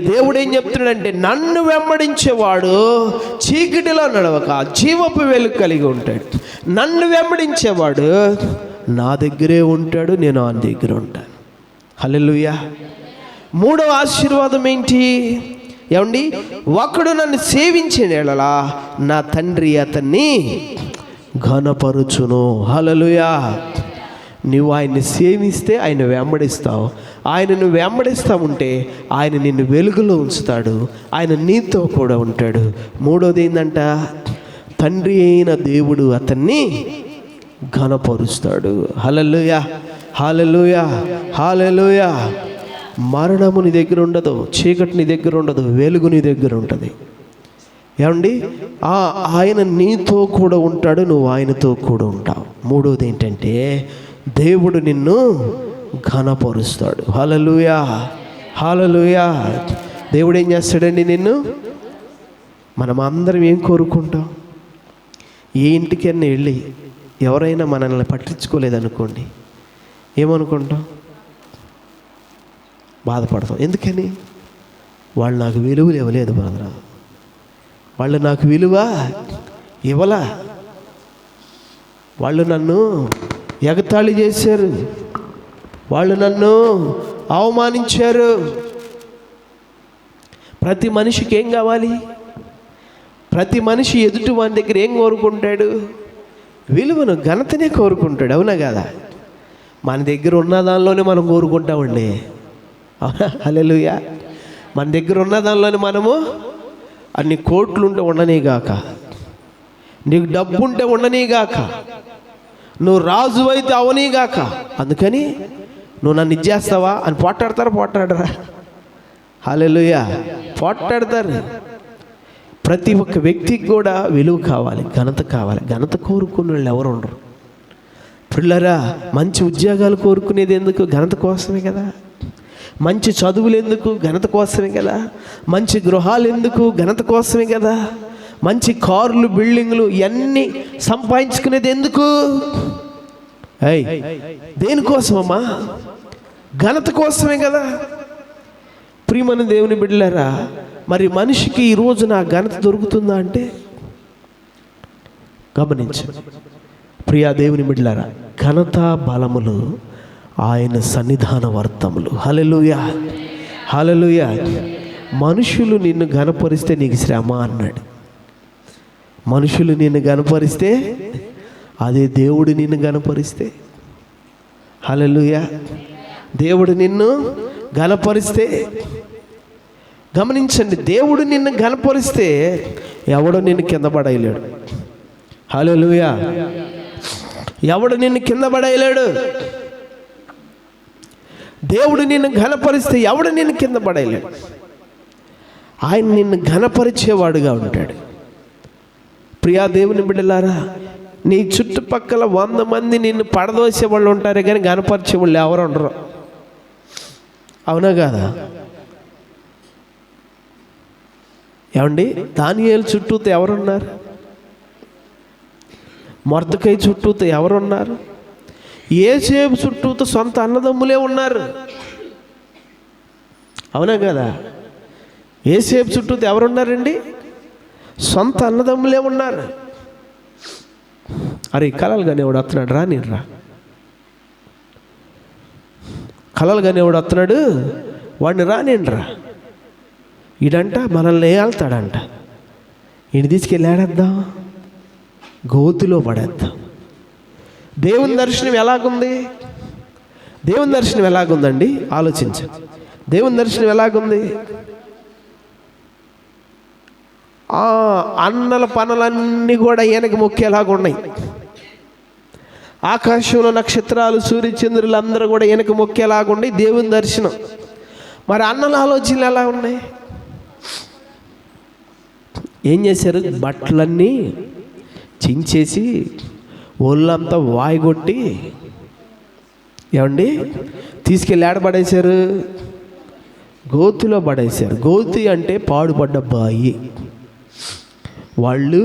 దేవుడు ఏం చెప్తున్నాడంటే, నన్ను వెంబడించేవాడు చీకటిలో నడవక జీవపు వెలుగు కలిగి ఉంటాడు. నన్ను వెంబడించేవాడు నా దగ్గరే ఉంటాడు, నేను ఆయన దగ్గర ఉంటాను. హల్లెలూయా. మూడవ ఆశీర్వాదం ఏంటి? ఏమండి, ఒకడు నన్ను సేవించిన యెడల నా తండ్రి అతన్ని ఘనపరుచును. హల్లెలూయా. నువ్వు ఆయన్ని సేవిస్తే ఆయన వెంబడిస్తావు. ఆయనను వెంబడిస్తూ ఉంటే ఆయన నిన్ను వెలుగులో ఉంచుతాడు, ఆయన నీతో కూడా ఉంటాడు. మూడోది ఏంటంట, తండ్రి అయిన దేవుడు అతన్ని ఘనపరుస్తాడు. హల్లెలూయా, హల్లెలూయా, హల్లెలూయా. మరణము నీ దగ్గర ఉండదు, చీకటి నీ దగ్గర ఉండదు, వెలుగు నీ దగ్గర ఉంటుంది. ఏమండి, ఆయన నీతో కూడా ఉంటాడు, నువ్వు ఆయనతో కూడా ఉంటావు. మూడోది ఏంటంటే, దేవుడు నిన్ను ఘనపరుస్తాడు. హల్లెలూయా, హల్లెలూయా. దేవుడు ఏం చేస్తాడండి నిన్ను? మనం అందరం ఏం కోరుకుంటాం? ఏ ఇంటికైనా వెళ్ళి ఎవరైనా మనల్ని పట్టించుకోలేదనుకోండి, ఏమనుకుంటాం? బాధపడతాం. ఎందుకని? వాళ్ళు నాకు విలువలు ఇవ్వలేదు బ్రదరా, వాళ్ళు నాకు విలువ ఇవ్వలా, వాళ్ళు నన్ను ఎగతాళి చేశారు, వాళ్ళు నన్ను అవమానించారు. ప్రతి మనిషికి ఏం కావాలి? ప్రతి మనిషి ఎదుటి వాని దగ్గర ఏం కోరుకుంటాడు? విలువను, ఘనతనే కోరుకుంటాడు. అవునా కదా? మన దగ్గర ఉన్న దానిలోనే మనం కోరుకుంటామండి. హల్లెలూయా. మన దగ్గర ఉన్న దానిలోనే మనము అన్ని కోట్లు ఉంటే ఉండనీగాక, నీకు డబ్బు ఉంటే ఉండనీగాక, నువ్వు రాజు అయితే అవనీగాక, అందుకని నువ్వు నన్ను ఇచ్చేస్తావా అని పోట్లాడరా? హల్లెలూయా, పోట్లాడతారు. ప్రతి ఒక్క వ్యక్తికి కూడా విలువ కావాలి, ఘనత కావాలి. ఘనత కోరుకునే వాళ్ళు ఎవరు ఉండరు. పిల్లరా, మంచి ఉద్యోగాలు కోరుకునేది ఎందుకు? ఘనత కోసమే కదా. మంచి చదువులు ఎందుకు? ఘనత కోసమే కదా. మంచి గృహాలు ఎందుకు? ఘనత కోసమే కదా. మంచి కార్లు, బిల్డింగ్లు ఇవన్నీ సంపాదించుకునేది ఎందుకు? దేనికోసమమ్మా? ఘనత కోసమే కదా. ప్రియమైన దేవుని బిడ్డలారా, మరి మనిషికి ఈ రోజు నా ఘనత దొరుకుతుందా అంటే గమనించు ప్రియా దేవుని బిడ్డలారా, ఘనత బలములు ఆయన సన్నిధాన వర్తములు. హల్లెలూయా, హల్లెలూయా. మనుషులు నిన్ను ఘనపరిస్తే నీకు శ్రమ అన్నాడు. మనుషులు నిన్ను ఘనపరిస్తే, అదే దేవుడు నిన్ను ఘనపరిస్తే. హల్లెలూయా. దేవుడు నిన్ను ఘనపరిస్తే, గమనించండి, దేవుడు నిన్ను ఘనపరిస్తే ఎవడో నిన్ను కింద పడేయలేడు. హల్లెలూయా. ఎవడు నిన్ను కింద పడేయలేడు. దేవుడు నిన్ను ఘనపరిస్తే ఎవడు నిన్ను కింద పడేయలేడు. ఆయన నిన్ను ఘనపరిచేవాడుగా ఉంటాడు. ప్రియా దేవుని బిడ్డలారా, నీ చుట్టుపక్కల 100 మంది నిన్ను పడదోసే వాళ్ళు ఉంటారే కానీ ఘనపరిచే వాళ్ళు ఎవరు ఉండరు. అవునా కాదా? ఏమండి, దానియేలు చుట్టూతో ఎవరున్నారు? మొర్దెకై చుట్టూతో ఎవరున్నారు? యోసేపు చుట్టూతో సొంత అన్నదమ్ములే ఉన్నారు. అవునా కదా? యోసేపు చుట్టూతో ఎవరున్నారండి? సొంత అన్నదమ్ములే ఉన్నారు. అరే, కలలు కానివాడు వస్తున్నాడు, రానిరా. కలలు కానివాడు వస్తున్నాడు, వాడిని రానిరా. ఈడంట మనల్ని ఏళ్తాడంట, ఈయన తీసుకెళ్ళి ఏడేద్దాం, గోతులో పడేద్దాం. దేవుని దర్శనం ఎలాగుంది? దేవుని దర్శనం ఎలాగుందండి? ఆలోచించు. దేవుని దర్శనం ఎలాగుంది? అన్నల పనులన్నీ కూడా ఈయనకి మొక్కేలాగా ఉన్నాయి. ఆకాశంలో నక్షత్రాలు, సూర్యచంద్రులు అందరూ కూడా ఈయనకి మొక్కేలాగుండి దేవుని దర్శనం. మరి అన్నల ఆలోచనలు ఎలా ఉన్నాయి? ఏం చేశారు? బట్టలన్నీ చించేసి ఒళ్ళంతా వాయిగొట్టి, ఏమండి, తీసుకెళ్ళి ఏడబడేశారు? గోతిలో పడేశారు. గోతి అంటే పాడుపడ్డ బాయి. వాళ్ళు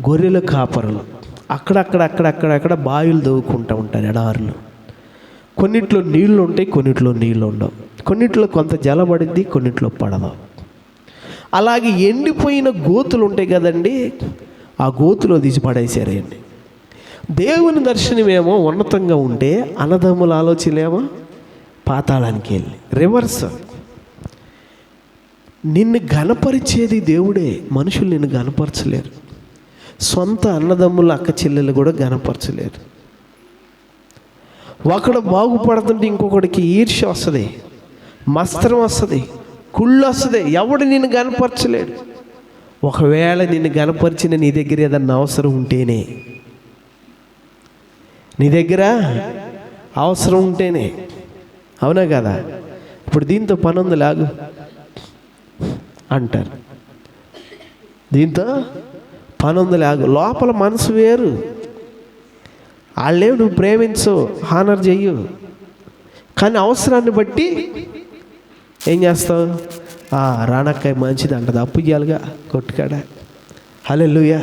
గొర్రెల కాపరులు. అక్కడక్కడ బావిలు దవ్వుకుంటూ ఉంటారు, ఎడారులు. కొన్నిట్లో నీళ్లు ఉంటాయి, కొన్నిట్లో నీళ్ళు ఉండవు. కొన్నిట్లో కొంత జలబడింది, కొన్నిట్లో పడదు. అలాగే ఎండిపోయిన గోతులు ఉంటాయి కదండి, ఆ గోతులో తీసి పడేసారండి. దేవుని దర్శనమేమో ఉన్నతంగా ఉంటే అన్నదమ్ముల ఆలోచనలేమో పాతాళానికి వెళ్ళి రివర్స్. నిన్ను ఘనపరిచేది దేవుడే, మనుషులు నిన్ను ఘనపరచలేరు. సొంత అన్నదమ్ముల అక్క చెల్లెలు కూడా ఘనపరచలేరు. ఒకడు బాగుపడుతుంటే ఇంకొకడికి ఈర్ష్య వస్తుంది, మస్త్రం వస్తుంది, కుళ్ళు వస్తుంది. ఎవడు నిన్ను ఘనపరచలేడు. ఒకవేళ నిన్ను ఘనపరిచిన నీ దగ్గర ఏదన్నా అవసరం ఉంటేనే, నీ దగ్గర అవసరం ఉంటేనే, అవునా కదా? ఇప్పుడు దీంతో పని ఉంది లాగు అంటారు, దీంతో పని ఉంది లాగు. లోపల మనసు వేరు. వాళ్ళేవి నువ్వు ప్రేమించు, హానర్ చెయ్యు, కానీ అవసరాన్ని బట్టి ఏం చేస్తావు? రానక్కాయ మంచిది అంటది, అప్పు ఇయ్యాలిగా కొట్టుకాడ. హల్లెలూయా.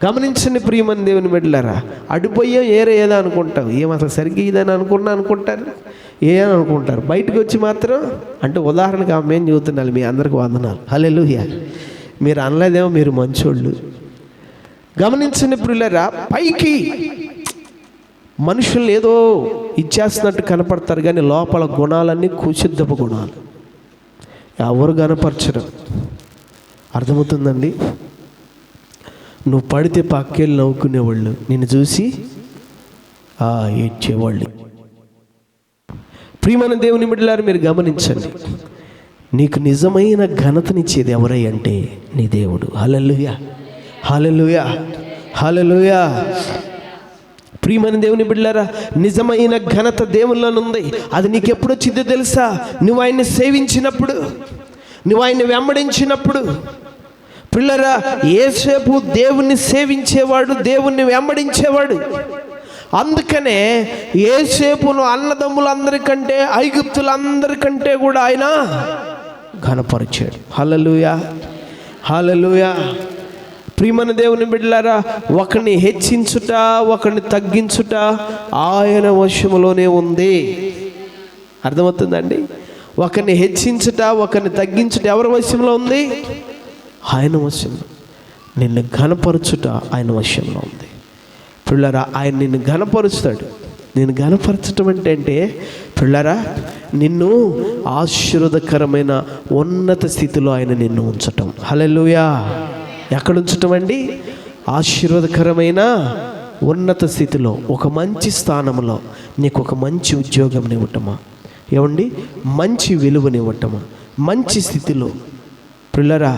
గమనించండి ప్రియమైన దేవుని బిడ్డలారా, అడిపోయాం ఏరే ఏదో అనుకుంటావు, అసలు సరిగ్గా ఇదని అనుకుంటారు, అని అనుకుంటారు. బయటకు వచ్చి మాత్రం అంటే ఉదాహరణకు ఆమె ఏం చెబుతున్నారు, మీ అందరికి వందనాలు. హల్లెలూయా. మీరు అనలేదేమో, మీరు మంచోళ్ళు. గమనించండి ప్రియులారా, పైకి మనుషులు ఏదో ఇచ్చేస్తున్నట్టు కనపడతారు, కానీ లోపల గుణాలన్నీ కుసిద్ధపు గుణాలు, ఎవరు కనపరచరు. అర్థమవుతుందండి? నువ్వు పడితే పక్కెళ్ళి నవ్వుకునేవాళ్ళు, నిన్ను చూసి ఏడ్చేవాళ్ళు. ప్రియమైన దేవుని బిడ్డలారా, మీరు గమనించండి, నీకు నిజమైన ఘనతనిచ్చేది ఎవరై అంటే నీ దేవుడు. హల్లెలూయా, హల్లెలూయా, హల్లెలూయా. ప్రియమైన దేవుని బిడ్డలారా, నిజమైన ఘనత దేవుళ్ళనుంది. అది నీకు ఎప్పుడు వచ్చిందో తెలుసా? నువ్వు ఆయన్ని సేవించినప్పుడు, నువ్వు ఆయన్ని వెంబడించినప్పుడు. పిల్లరా, యేసేపు దేవుణ్ణి సేవించేవాడు, దేవుణ్ణి వెంబడించేవాడు. అందుకనే యేసేపును అన్నదమ్ములందరికంటే, ఐగుప్తులందరికంటే కూడా ఆయన ఘనపరిచాడు. హల్లెలూయా, హల్లెలూయా. ప్రియమైన దేవుని బిడ్డలారా, ఒకరిని హెచ్చించుట, ఒకరిని తగ్గించుట ఆయన వశములోనే ఉంది. అర్థమవుతుందండి? ఒకరిని హెచ్చించుట, ఒకరిని తగ్గించుట ఎవరి వశంలో ఉంది? ఆయన వశంలో. నిన్ను ఘనపరచుట ఆయన వశంలో ఉంది. పిల్లరా, ఆయన నిన్ను ఘనపరుస్తాడు. నేను ఘనపరచటం అంటే పిల్లరా, నిన్ను ఆశీర్వాదకరమైన ఉన్నత స్థితిలో ఆయన నిన్ను ఉంచటం. హల్లెలూయా. ఎక్కడ ఉంచటం అండి? ఆశీర్వాదకరమైన ఉన్నత స్థితిలో, ఒక మంచి స్థానంలో, నీకు ఒక మంచి ఉద్యోగం ఇవ్వటమా, ఏమండి, మంచి విలువనివ్వటమా, మంచి స్థితిలో. పిల్లరా,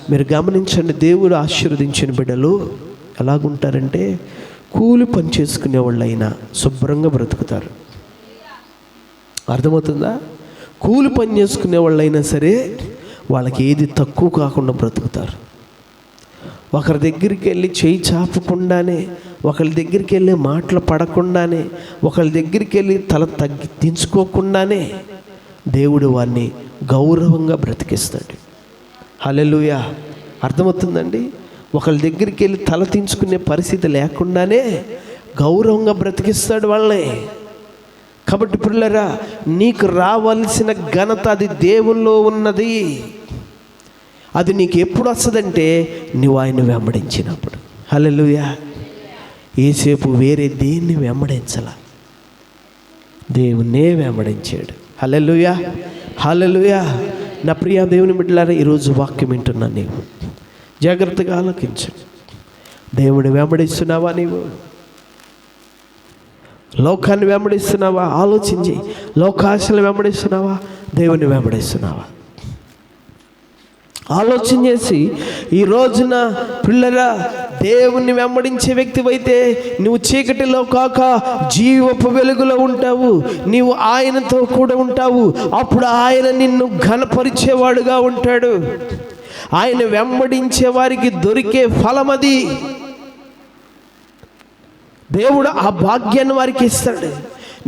మీరు గమనించండి, దేవుడు ఆశీర్వదించిన బిడ్డలు ఎలాగుంటారంటే కూలి పని చేసుకునే వాళ్ళైనా శుభ్రంగా బ్రతుకుతారు. అర్థమవుతుందా? కూలి పని చేసుకునే వాళ్ళైనా సరే వాళ్ళకి ఏది తక్కువ కాకుండా బ్రతుకుతారు. ఒకరి దగ్గరికి వెళ్ళి చేయి చాపకుండానే, ఒకరి దగ్గరికి వెళ్ళి మాటలు పడకుండానే, ఒకరి దగ్గరికి వెళ్ళి తల దించుకోకుండానే దేవుడు వారిని గౌరవంగా బ్రతికిస్తాడు. హల్లెలూయా. అర్థమవుతుందండి? ఒకరి దగ్గరికి వెళ్ళి తల దించుకునే పరిస్థితి లేకుండానే గౌరవంగా బ్రతికిస్తాడు వాళ్ళని. కాబట్టి పిల్లరా, నీకు రావాల్సిన ఘనత అది దేవుల్లో ఉన్నది. అది నీకు ఎప్పుడు వస్తుందంటే నువ్వు ఆయన వెంబడించినప్పుడు. హల్లెలూయా. యేసేపు వేరే దేన్ని వెంబడించాల, దేవుణ్ణే వెంబడించాడు. హల్లెలూయా, హల్లెలూయా. నా ప్రియ దేవుని బిడ్డలారా, ఈరోజు వాక్యం వింటున్నాను, నీవు జాగ్రత్తగా ఆలకించండి. దేవుని వెంబడిస్తున్నావా? నీవు లోకాన్ని వెంబడిస్తున్నావా? ఆలోచించి, లోకాశలు వెంబడిస్తున్నావా? దేవుని వెంబడిస్తున్నావా? ఆలోచన చేసి ఈ రోజున పిల్లరా, దేవుణ్ణి వెంబడించే వ్యక్తివైతే నువ్వు చీకటిలో కాక జీవపు వెలుగులో ఉంటావు. నీవు ఆయనతో కూడా ఉంటావు. అప్పుడు ఆయన నిన్ను ఘనపరిచేవాడుగా ఉంటాడు. ఆయన వెంబడించే వారికి దొరికే ఫలమది. దేవుడు ఆ భాగ్యాన్ని వారికి ఇస్తాడు.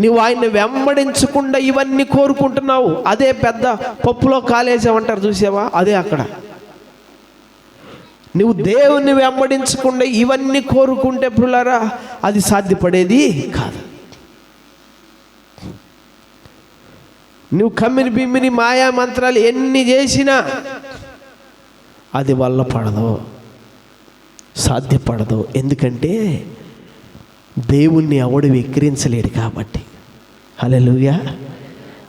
నువ్వు ఆయన్ని వెంబడించకుండా ఇవన్నీ కోరుకుంటున్నావు, అదే పెద్ద పప్పులో కాలేసామంటారు చూసావా, అదే అక్కడ. నువ్వు దేవుణ్ణి వెంబడించకుండా ఇవన్నీ కోరుకుంటే పిల్లరా, అది సాధ్యపడేది కాదు. నువ్వు కమ్మిని బిమ్మిని మాయా మంత్రాలు ఎన్ని చేసినా అది వల్ల పడదు, సాధ్యపడదు. ఎందుకంటే దేవుణ్ణి ఎవడు వెక్కిరించలేడు కాబట్టి. హల్లెలూయా.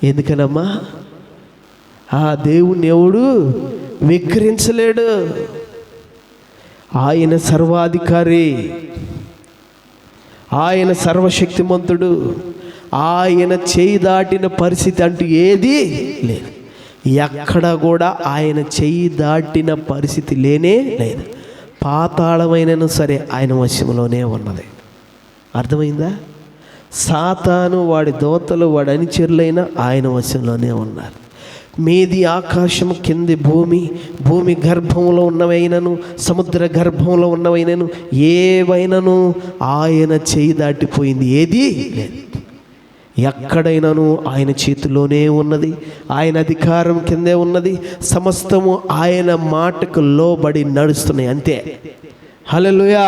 ఎందుకనమ్మా? ఆ దేవుణ్ణి ఎవడు వెక్కిరించలేడు. ఆయన సర్వాధికారి, ఆయన సర్వశక్తిమంతుడు. ఆయన చేయి దాటిన పరిస్థితి అంటూ ఏది లేదు. ఎక్కడ కూడా ఆయన చేయి దాటిన పరిస్థితి లేనే లేదు. పాతాళమైనను సరే ఆయన వశంలోనే ఉన్నది. అర్థమైందా? సాతాను వాడి దోతలు వాడి అనుచరులైన ఆయన వశంలోనే ఉన్నారు. మీది ఆకాశం, కింది భూమి, భూమి గర్భంలో ఉన్నవైనను సముద్ర గర్భంలో ఉన్నవైనను ఏవైనను ఆయన చేయి దాటిపోయింది ఏది లేదు. ఎక్కడైనాను ఆయన చేతిలోనే ఉన్నది, ఆయన అధికారం కిందే ఉన్నది. సమస్తము ఆయన మాటకు లోబడి నడుస్తున్నాయి, అంతే. హల్లెలూయా,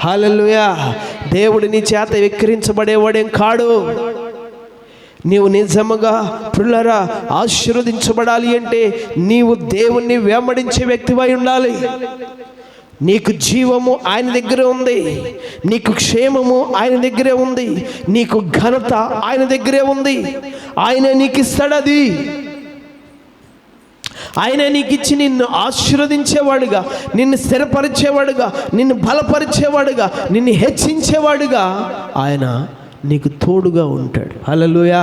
హల్లెలూయా. దేవుడిని చేత వెక్కిరించబడేవాడేం కాడు. నీవు నిజముగా పిల్లరా ఆశీర్వదించబడాలి అంటే నీవు దేవుణ్ణి వెంబడించే వ్యక్తివై ఉండాలి. నీకు జీవము ఆయన దగ్గరే ఉంది, నీకు క్షేమము ఆయన దగ్గరే ఉంది, నీకు ఘనత ఆయన దగ్గరే ఉంది. ఆయన నీకు ఇస్తాడు. అది ఆయన నీకు ఇచ్చి నిన్ను ఆశీర్వదించేవాడుగా, నిన్ను స్థిరపరిచేవాడుగా, నిన్ను బలపరిచేవాడుగా, నిన్ను హెచ్చించేవాడుగా ఆయన నీకు తోడుగా ఉంటాడు. హల్లెలూయా,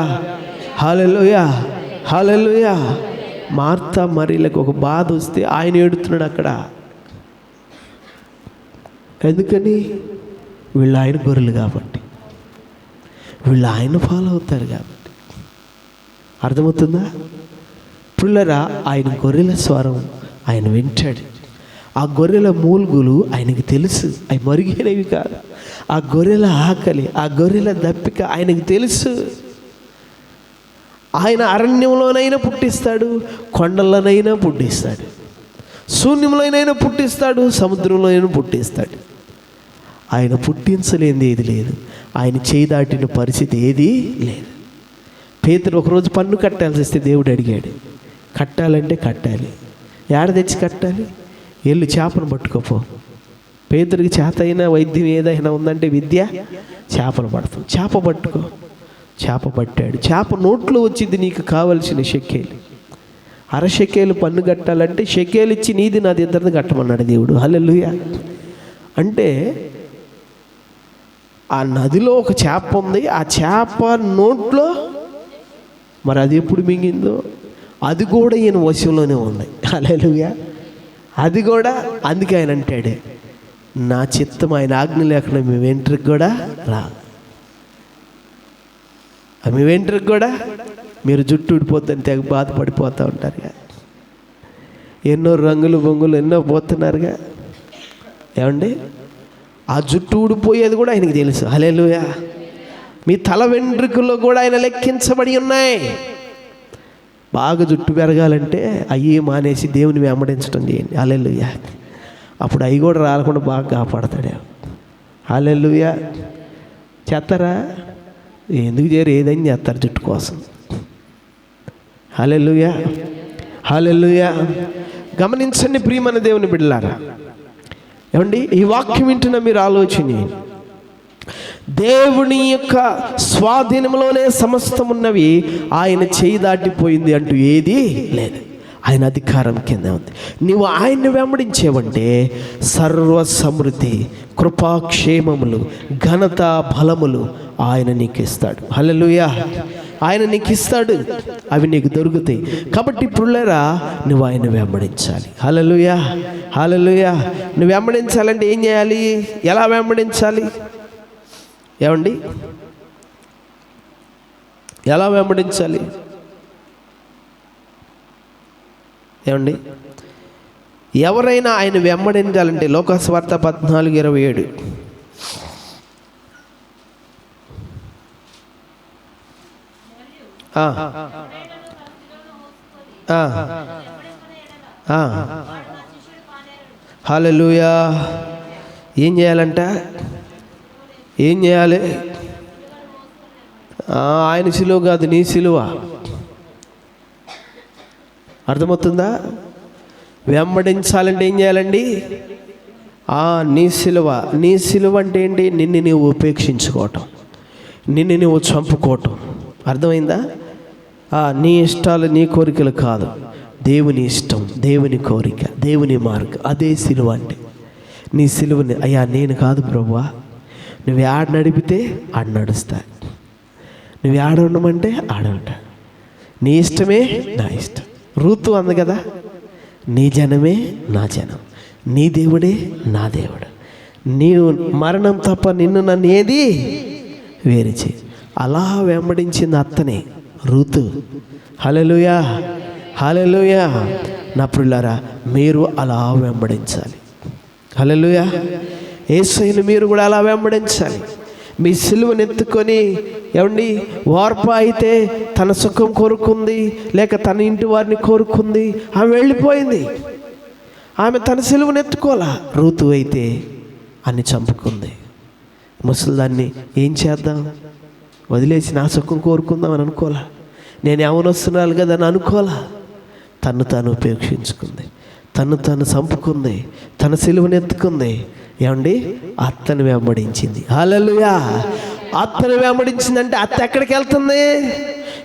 హల్లెలూయా, హల్లెలూయా. మార్తా మరియలకు ఒక బాధ వస్తే ఆయన ఏడుతున్నాడు అక్కడ. ఎందుకని? వీళ్ళు ఆయన గొర్రెలు కాబట్టి, వీళ్ళు ఆయన ఫాలో అవుతారు కాబట్టి. అర్థమవుతుందా? పిల్లరా, ఆయన గొర్రెల స్వరం ఆయన వింటాడు. ఆ గొర్రెల మూలుగులు ఆయనకి తెలుసు, అవి మరుగైనవి కాదు. ఆ గొర్రెల ఆకలి, ఆ గొర్రెల దప్పిక ఆయనకు తెలుసు. ఆయన అరణ్యంలోనైనా పుట్టిస్తాడు, కొండల్లోనైనా పుట్టిస్తాడు, శూన్యంలోనైనా పుట్టిస్తాడు, సముద్రంలోనైనా పుట్టిస్తాడు. ఆయన పుట్టించలేనిది ఏది లేదు, ఆయన చేయి దాటిన పరిస్థితి ఏది లేదు. పేతురు ఒకరోజు పన్ను కట్టాల్సి వస్తే దేవుడు అడిగాడు. కట్టాలంటే కట్టాలి. ఏడ తెచ్చి కట్టాలి? ఎల్లు చేపను పట్టుకోపో. పేతురికి చేత అయినా వైద్యం ఏదైనా ఉందంటే విద్య, చేపలు పడతాం. చేప పట్టుకో. చేప పట్టాడు. చేప నోట్లో వచ్చింది నీకు కావలసిన షెకేలు. అరషెకేలు పన్ను కట్టాలంటే షెకేలు ఇచ్చి నీది నాది ఇద్దరిది కట్టమన్నాడు దేవుడు. హల్లెలూయా. అంటే ఆ నదిలో ఒక చేప ఉంది, ఆ చేప నోట్లో మరి అది ఎప్పుడు మింగిందో అది కూడా ఈయన వశంలోనే ఉంది. హల్లెలూయా. అది కూడా అందుకే ఆయన అంటాడు, నా చిత్తం ఆయన ఆజ్ఞ లేకుండా మీ వెంట్రుకు కూడా రా. మీ వెంట్రుకు కూడా మీరు జుట్టు ఊడిపోద్దని తెగ బాధపడిపోతూ ఉంటారుగా. ఎన్నో రంగులు బొంగులు ఎన్నో పోతున్నారుగా. ఏమండి? ఆ జుట్టు ఊడిపోయేది కూడా ఆయనకి తెలుసు. హల్లెలూయా. మీ తల వెంట్రుకల్లో కూడా ఆయన లెక్కించబడి ఉన్నాయి. బాగా జుట్టు పెరగాలంటే అయ్యి మానేసి దేవుని వెంబడించడం చేయండి. హల్లెలూయా. అప్పుడు అవి కూడా రాకుండా బాగా కాపాడతాడు. హల్లెలూయా. చేస్తారా? ఎందుకు చేయరు? ఏదైనా చేస్తారు జుట్టు కోసం. హల్లెలూయా, హల్లెలూయా. గమనించండి ప్రియమైన దేవుని బిడ్డలారా. ఏమండి? ఈ వాక్యం వింటున్న మీరు ఆలోచన, దేవుని యొక్క స్వాధీనంలోనే సమస్తం ఉన్నవి. ఆయన చేయి దాటిపోయింది అంటూ ఏది లేదు. ఆయన అధికారం కింద ఉంది. నీవు ఆయన్ని వెంబడించేవంటే సర్వ సమృద్ధి, కృపాక్షేమములు, ఘనత, బలములు ఆయన నీకు ఇస్తాడు. హల్లెలూయా. ఆయన నీకు ఇస్తాడు, అవి నీకు దొరుకుతాయి. కాబట్టి ఇప్పుడులేరా నువ్వు ఆయన వెంబడించాలి. హల్లెలూయా, హల్లెలూయా. నువ్వు వెంబడించాలంటే ఏం చేయాలి? ఎలా వెంబడించాలి? ఏమండి? ఎలా వెంబడించాలి? ఏమండి? ఎవరైనా ఆయన వెంబడించాలంటే లోకస్వార్త 14:27 హల్లెలూయా. ఏం చేయాలంట? ఏం చేయాలి? ఆయన సిలువ కాదు, నీ సిలువ. అర్థమవుతుందా? వెంబడించాలంటే ఏం చేయాలండి? నీ సిలువ అంటే ఏంటి? నిన్ను నీవు ఉపేక్షించుకోవటం, నిన్ను నువ్వు చంపుకోవటం. అర్థమైందా? నీ ఇష్టాలు నీ కోరికలు కాదు, దేవుని ఇష్టం, దేవుని కోరిక, దేవుని మార్గం. అదే సిలువ అంటే. నీ సిలువని, అయ్యా నేను కాదు ప్రభువా, నువ్వు ఆడ నడిపితే ఆడ నడుస్తా, నువ్వు ఆడ ఉండమంటే ఆడ ఉంటా, నీ ఇష్టమే నా ఇష్టం. రూతు అంది కదా, నీ జనమే నా జనం, నీ దేవుడే నా దేవుడు, నీవు మరణం తప్ప నిన్ను నన్ను ఏది వేరు చేయి. అలా వెంబడించింది అత్తనే రూతు. హల్లెలూయా, హల్లెలూయా. నా ప్రియులారా, మీరు అలా వెంబడించాలి. హల్లెలూయా. యేసయ్యను మీరు కూడా అలా వెంబడించాలి. మీ సిలువను ఎత్తుకొని, ఏమండి, వార్ప అయితే తన సుఖం కోరుకుంది, లేక తన ఇంటి వారిని కోరుకుంది, ఆమె వెళ్ళిపోయింది. ఆమె తన సిలువను ఎత్తుకోలా. రూతు అయితే అన్ని చంపుకుంది. ముసలిదాన్ని ఏం చేద్దాం, వదిలేసి నా సుఖం కోరుకుందాం అని అనుకోలా, నేను ఏమనొస్తున్నాను కదా అని అనుకోలా. తను తాను ఉపేక్షించుకుంది, తను తాను చంపుకుంది, తన సిలువను ఎత్తుకుంది. ఏమండి, అత్తను వెంబడించింది. హల్లెలూయా. అత్తను వెంబడించిందంటే అత్త ఎక్కడికి వెళ్తుంది?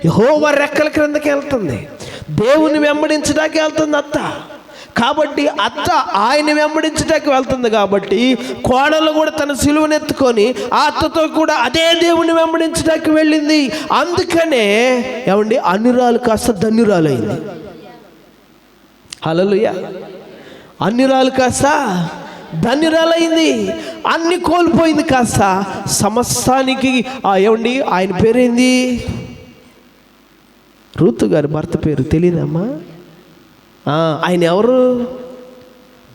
యెహోవా రెక్కల క్రిందకి వెళ్తుంది, దేవుని వెంబడించడానికి వెళ్తుంది అత్త. కాబట్టి అత్త ఆయన వెంబడించడానికి వెళ్తుంది. కాబట్టి కోడలు కూడా తన సిలువను ఎత్తుకొని ఆ అత్తతో కూడా అదే దేవుని వెంబడించడానికి వెళ్ళింది. అందుకనే ఏమండి, అన్యురాలు కాస్త ధన్యురాలు అయింది. హల్లెలూయా. అన్యురాలు కాస్త ధన్యురాలైంది. అన్ని కోల్పోయింది కాస్త సమస్తానికి. ఏమండి, ఆయన పేరేంది? రూతు గారి భర్త పేరు తెలియదమ్మా? ఆయన ఎవరు?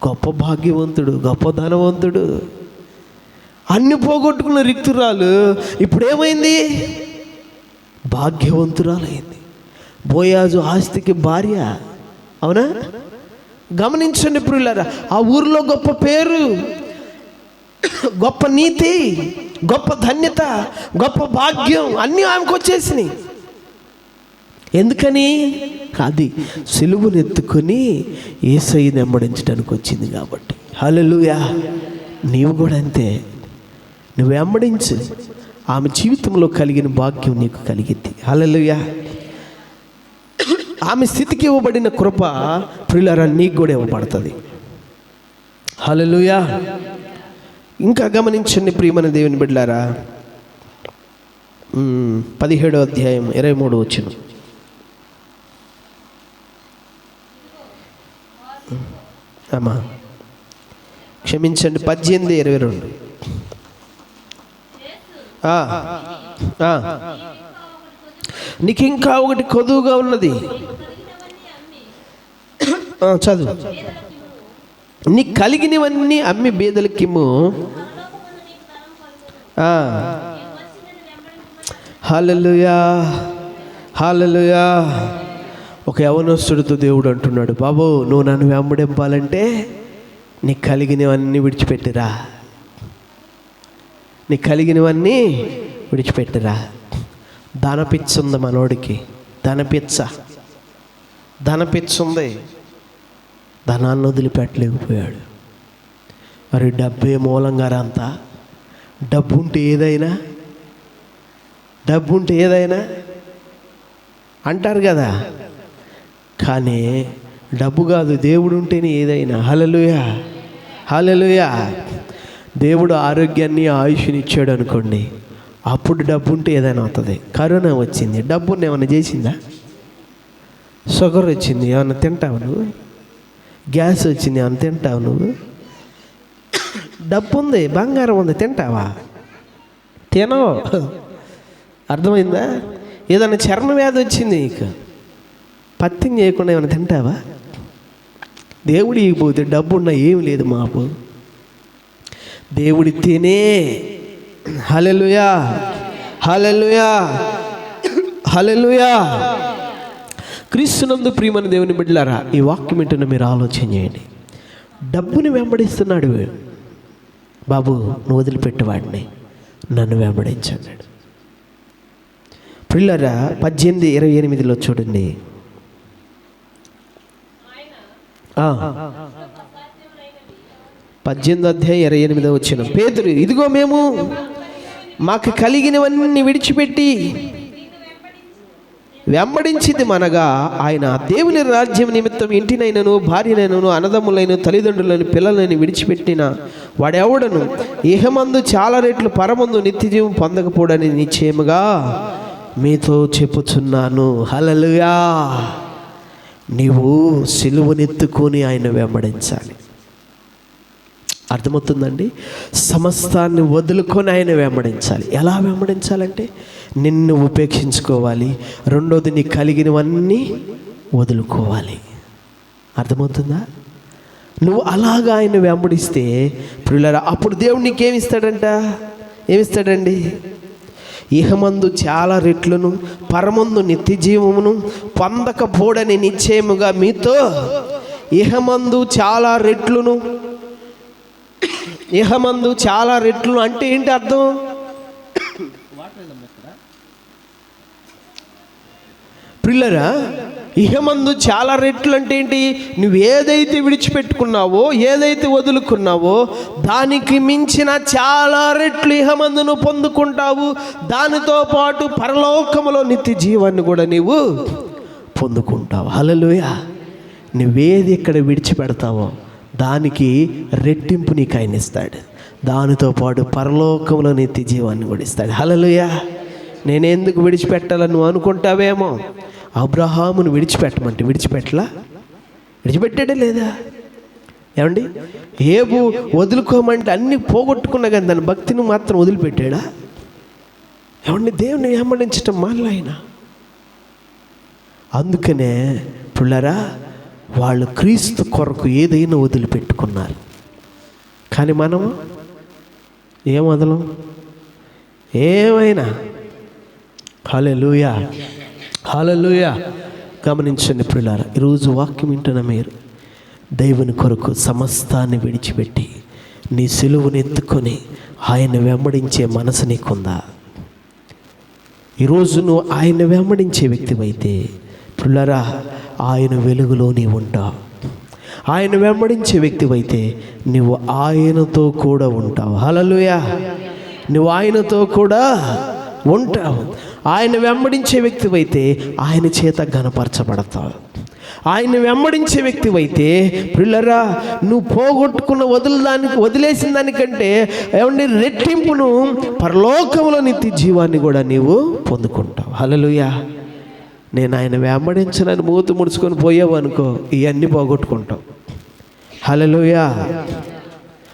గొప్ప భాగ్యవంతుడు, గొప్ప ధనవంతుడు. అన్ని పోగొట్టుకున్న రిక్తురాలు ఇప్పుడేమైంది? భాగ్యవంతురాలైంది. బోయాజు ఆస్తికి భార్య. అవునా? గమనించండి ప్రియులారా, ఆ ఊరిలో గొప్ప పేరు, గొప్ప నీతి, గొప్ప ధన్యత, గొప్ప భాగ్యం అన్నీ ఆమెకు వచ్చేసినాయి. ఎందుకని? అది సిలువను ఎత్తుకొని యేసయ్యను వెంబడించడానికి వచ్చింది కాబట్టి. హల్లెలూయా. నీవు కూడా అంతే, నువ్వు వెంబడించు, ఆమె జీవితంలో కలిగిన భాగ్యం నీకు కలిగింది. హల్లెలూయా. ఆమె స్థితికి ఇవ్వబడిన కృప ప్రియులారా నీకు కూడా ఇవ్వబడుతుంది. హల్లెలూయా. ఇంకా గమనించండి ప్రియమైన దేవుని బిడ్డలారా, 17వ అధ్యాయం 23వ వచనం. అమ్మా క్షమించండి, 18:22. నీకు ఇంకా ఒకటి కొదువుగా ఉన్నది. చదువు. నీకు కలిగినవన్నీ అమ్మి బీదలకిమ్ము. హల్లెలూయా, హల్లెలూయా. ఒక యవనస్తుడితో దేవుడు అంటున్నాడు, బాబు నువ్వు నన్ను వెంబడింపాలంటే నీకు కలిగినవన్నీ విడిచిపెట్టిరా, నీకు కలిగినవన్నీ విడిచిపెట్టిరా. ధనపిచ్చుంది మనోడికి, ధనపిచ్చుంది, ధనాన్ని వదిలిపెట్టలేకపోయాడు. మరి డబ్బే మూలంగా అంతా. డబ్బు ఉంటే ఏదైనా అంటారు కదా, కానీ డబ్బు కాదు, దేవుడు ఉంటేనే ఏదైనా. హల్లెలూయా, హల్లెలూయా. దేవుడు ఆరోగ్యాన్ని ఆయుష్ని ఇచ్చాడు అనుకోండి, అప్పుడు డబ్బు ఉంటే ఏదైనా అవుతుంది. కరోనా వచ్చింది, డబ్బుని ఏమైనా చేసిందా? షుగర్ వచ్చింది, ఏమన్నా తింటావు నువ్వు? గ్యాస్ వచ్చింది, ఏమన్నా తింటావు నువ్వు? డబ్బు ఉంది, బంగారం ఉంది, తింటావా? తినవు. అర్థమైందా? ఏదైనా చర్మ వ్యాధి వచ్చింది నీకు, పత్యం చేయకుండా ఏమైనా తింటావా? దేవుడు ఇకపోతే డబ్బు ఉన్నా ఏమి లేదు మాపు, దేవుడితేనే. హల్లెలూయా, హల్లెలూయా, హల్లెలూయా. క్రీస్తునందు ప్రియమైన దేవుని బిడ్డలారా, ఈ వాక్యం వింటున్న మీరు ఆలోచన చేయండి. డబ్బుని వెంబడిస్తున్నాడు బాబు, నువ్వు వదిలిపెట్టేవాడిని, నన్ను వెంబడించన్నాడు. ప్రియులారా 18:28 చూడండి. 18:28 పేతురు, ఇదిగో మేము మాకు కలిగినవన్నీ విడిచిపెట్టి వెంబడించింది మనగా ఆయన దేవుని రాజ్యం నిమిత్తం ఇంటినైనను భార్యనైనను అన్నదమ్ములైన తల్లిదండ్రులను పిల్లలని విడిచిపెట్టిన వాడెవడను ఇహమందు చాలా రెట్లు పరమందు నిత్యజీవం పొందకపోవడని నిశ్చయముగా మీతో చెప్పుచున్నాను. హల్లెలూయా. నీవు సిలువనెత్తుకొని ఆయన వెంబడించాలి. అర్థమవుతుందండి? సమస్తాన్ని వదులుకొని ఆయన వెంబడించాలి. ఎలా వెంబడించాలంటే నిన్ను ఉపేక్షించుకోవాలి, రెండోది నీ కలిగినవన్నీ వదులుకోవాలి. అర్థమవుతుందా? నువ్వు అలాగా ఆయన వెంబడిస్తే ప్రియులారా, అప్పుడు దేవుడు నీకేమిస్తాడంట? ఏమిస్తాడండి? ఇహమందు చాలా రెట్లను పరమందు నిత్య జీవమును పొందకపోడని నిశ్చయముగా మీతో. ఇహమందు చాలా రెట్లును, ఇహమందు చాలా రెట్లు అంటే ఏంటి అర్థం? ప్రియులారా, ఇహమందు చాలా రెట్లు అంటే ఏంటి? నువ్వు ఏదైతే విడిచిపెట్టుకున్నావో, ఏదైతే వదులుకున్నావో దానికి మించిన చాలా రెట్లు ఇహమందును పొందుకుంటావు. దానితో పాటు పరలోకములో నిత్య జీవాన్ని కూడా నీవు పొందుకుంటావు. హల్లెలూయా. నువ్వేది ఇక్కడ విడిచిపెడతావో దానికి రెట్టింపు నీకు ఆయన ఇస్తాడు. దానితో పాటు పరలోకంలో నిత్య జీవాన్ని కూడా ఇస్తాడు. హల్లెలూయా. నేనెందుకు విడిచిపెట్టాలని నువ్వు అనుకుంటావేమో. అబ్రహామును విడిచిపెట్టమంటే విడిచిపెట్టాడే లేదా? ఏమండి? ఏబు వదులుకోమంటే అన్నీ పోగొట్టుకున్నా కానీ దాని భక్తిని మాత్రం వదిలిపెట్టాడా? ఏమండి? దేవుని వెంబడించటం మానలే ఆయన. అందుకనే పుల్లరా, వాళ్ళు క్రీస్తు కొరకు ఏదైనా వదిలిపెట్టుకున్నారు. కానీ మనము ఏం వదలం? ఏమైనా. హల్లెలూయా, హల్లెలూయా. గమనించండి ప్రియులారా, ఈరోజు వాక్యం వింటున్న మీరు దేవుని కొరకు సమస్తాన్ని విడిచిపెట్టి నీ సిలువను ఎత్తుకొని ఆయన వెంబడించే మనసు నీకుందా? ఈరోజు నువ్వు ఆయన వెంబడించే వ్యక్తివైతే ప్రియులారా, ఆయన వెలుగులో నీవు ఉంటావు. ఆయన వెంబడించే వ్యక్తివైతే నువ్వు ఆయనతో కూడా ఉంటావు. హల్లెలూయా. నువ్వు ఆయనతో కూడా ఉంటావు. ఆయన వెంబడించే వ్యక్తివైతే ఆయన చేత ఘనపరచబడతావు. ఆయన వెంబడించే వ్యక్తివైతే ప్రియులారా, నువ్వు పోగొట్టుకున్న వదిలేసిన దానికంటే ఏమండి రెట్టింపును పరలోకంలో నిత్య జీవాన్ని కూడా నీవు పొందుకుంటావు. హల్లెలూయా. నేను ఆయన వెంబడించనని మూతి ముడుచుకొని పోయావు అనుకో, ఇవన్నీ పోగొట్టుకుంటావు. హల్లెలూయా,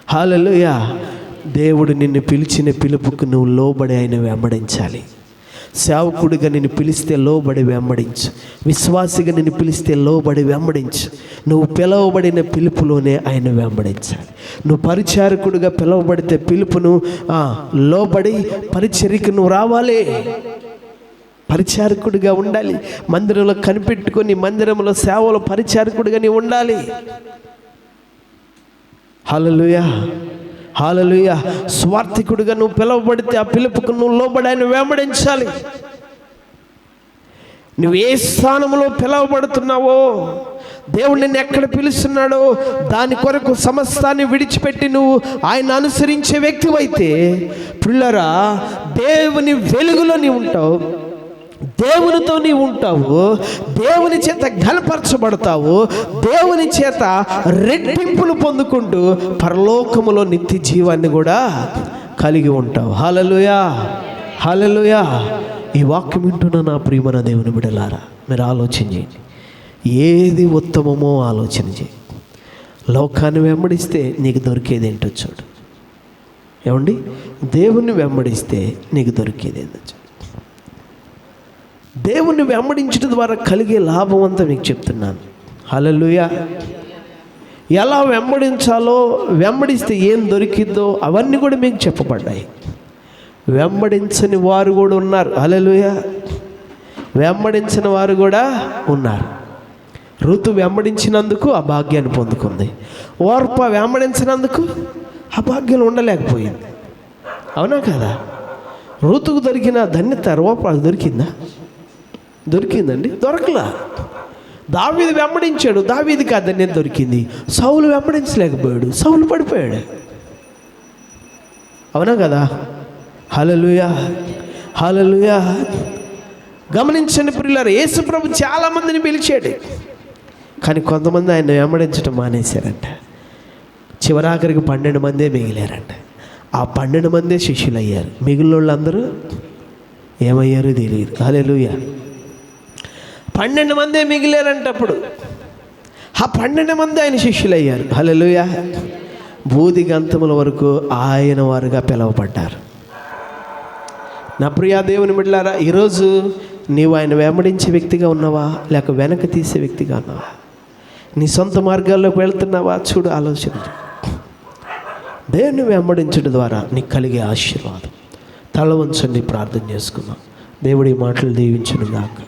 హల్లెలూయా. దేవుడు నిన్ను పిలిచిన పిలుపుకు నువ్వు లోబడి ఆయన వెంబడించాలి. సేవకుడిగా నిన్ను పిలిస్తే లోబడి వెంబడించు. విశ్వాసిగా నిన్ను పిలిస్తే లోబడి వెంబడించు. నువ్వు పిలువబడిన పిలుపులోనే ఆయన వెంబడించాలి. నువ్వు పరిచారకుడిగా పిలువబడితే పిలుపును లోబడి పరిచర్యకు నువ్వు రావాలి. పరిచారకుడిగా ఉండాలి. మందిరంలో కనిపెట్టుకొని మందిరంలో సేవలో పరిచారకుడిగా నీవు ఉండాలి. హల్లెలూయా, హల్లెలూయా. స్వార్థికుడిగా నువ్వు పిలువబడితే ఆ పిలుపుకు నువ్వు లోబడి ఆయన వెంబడించాలి. నువ్వు ఏ స్థానంలో పిలువబడుతున్నావో, దేవుడు నిన్ను ఎక్కడ పిలుస్తున్నాడో దాని కొరకు సమస్తాన్ని విడిచిపెట్టి నువ్వు ఆయన అనుసరించే వ్యక్తివైతే పిల్లరా, దేవుని వెలుగులో నీవు ఉంటావు, దేవునితో నీవు ఉంటావు, దేవుని చేత ఘనపరచబడతావు, దేవుని చేత రెట్టింపులు పొందుకుంటూ పరలోకములో నిత్య జీవాన్ని కూడా కలిగి ఉంటావు. హల్లెలూయా, హల్లెలూయా. ఈ వాక్యం వింటున్న నా ప్రియమైన దేవుని బిడ్డలారా, మీరు ఆలోచన చేయండి. ఏది ఉత్తమమో ఆలోచన చేయి. లోకాన్ని వెంబడిస్తే నీకు దొరికేది ఏంటో చూడు. ఏమండి? దేవుణ్ణి వెంబడిస్తే నీకు దొరికేది ఏంటో చూడు. దేవుణ్ణి వెంబడించడం ద్వారా కలిగే లాభం అంతా మీకు చెప్తున్నాను. హల్లెలూయా. ఎలా వెంబడించాలో, వెంబడిస్తే ఏం దొరికిద్దో అవన్నీ కూడా మీకు చెప్పబడ్డాయి. వెంబడించని వారు కూడా ఉన్నారు. హల్లెలూయా. వెంబడించిన వారు కూడా ఉన్నారు. ఋతు వెంబడించినందుకు ఆ భాగ్యాన్ని పొందుకుంది. ఓర్ప వెంబడించినందుకు ఆ భాగ్యం ఉండలేకపోయింది. అవునా కదా? ఋతుకు దొరికిన ధన్యత ఓర్పకు దొరికిందా? దొరికిందండి? దొరకలా. దావీదు వెంబడించాడు, దావీదుకి ఆ ధన్యత దొరికింది. సౌలు వెంబడించలేకపోయాడు, సౌలు పడిపోయాడు. అవునా కదా? హల్లెలూయా, హల్లెలూయా. గమనించండి ప్రియులారా, యేసు ప్రభు చాలామందిని పిలిచాడు, కానీ కొంతమంది ఆయన వెంబడించడం మానేశారంట. చివరాఖరికి 12 మందే మిగిలారంట. ఆ 12 మందే శిష్యులు అయ్యారు. మిగిలిన వాళ్ళందరూ ఏమయ్యారో తెలియదు. హల్లెలూయా. 12 మందే మిగిలారంట. అప్పుడు ఆ 12 మంది ఆయన శిష్యులు అయ్యారు. హల్లెలూయా. బూది గంతముల వరకు ఆయన వారుగా పిలువబడ్డారు. నా ప్రియా దేవుని బిడ్డలారా, ఈరోజు నీవు ఆయన వెంబడించే వ్యక్తిగా ఉన్నావా, లేక వెనక తీసే వ్యక్తిగా ఉన్నావా? నీ సొంత మార్గాల్లోకి వెళ్తున్నావా? చూడు, ఆలోచించు. దేవుని వెంబడించడం ద్వారా నీకు కలిగే ఆశీర్వాదం. తల వంచండి, ప్రార్థన చేసుకుందాం. దేవుడి మాటలు దీవించును గాక.